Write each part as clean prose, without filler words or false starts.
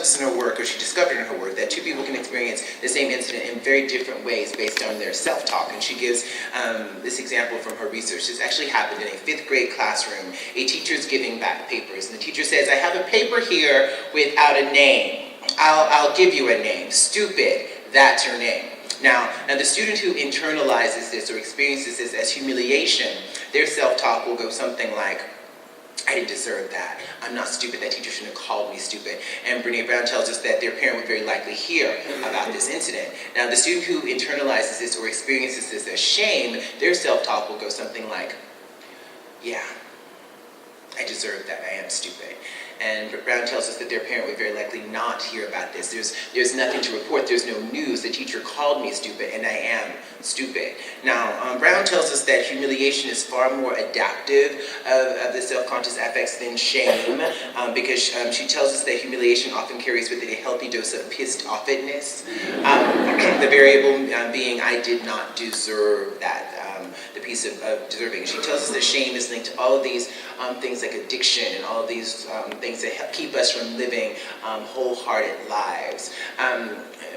notices in her work, or she discovered in her work, that two people can experience the same incident in very different ways based on their self-talk. And she gives this example from her research. This actually happened in a 5th grade classroom. A teacher's giving back papers, and the teacher says, "I have a paper here without a name. I'll give you a name. Stupid, that's your name." Now, the student who internalizes this or experiences this as humiliation, their self-talk will go something like, "I didn't deserve that. I'm not stupid. That teacher shouldn't have called me stupid." And Brené Brown tells us that their parent would very likely hear about this incident. Now, the student who internalizes this or experiences this as shame, their self-talk will go something like, "Yeah, I deserve that. I am stupid." And Brown tells us that their parent would very likely not hear about this. There's nothing to report. There's no news. The teacher called me stupid, and I am stupid. Now, Brown tells us that humiliation is far more adaptive of the self-conscious affects than shame, because she tells us that humiliation often carries with it a healthy dose of pissed-offedness. The variable being, "I did not deserve that." The piece of deserving. She tells us that shame is linked to all of these things like addiction and all of these things that help keep us from living wholehearted lives.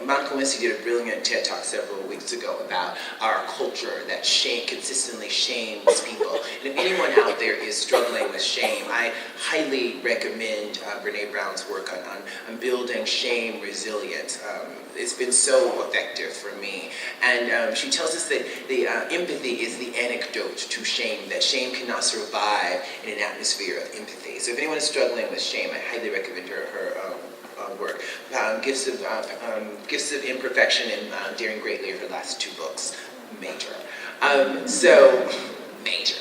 Monica Lewinsky did a brilliant TED Talk several weeks ago about our culture that consistently shames people. And if anyone out there is struggling with shame, I highly recommend Brené Brown's work on building shame resilience. It's been so effective for me. And she tells us that the empathy is the antidote to shame, that shame cannot survive in an atmosphere of empathy. So if anyone is struggling with shame, I highly recommend her work. Gifts of Imperfection and Daring Greatly are her last 2 books. Major. Major.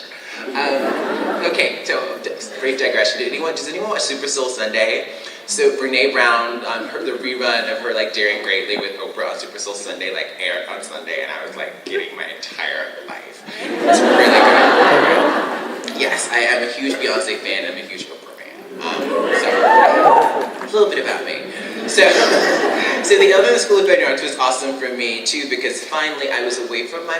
Okay, so brief digression. Does anyone watch Super Soul Sunday? So Brené Brown, the rerun of her Daring Greatly with Oprah on Super Soul Sunday aired on Sunday, and I was getting my entire life. It's really good. Yes, I am a huge Beyonce fan. I'm a huge Oprah fan. So a little bit about me. So the Elevator School of Fine Arts was awesome for me too, because finally I was away from my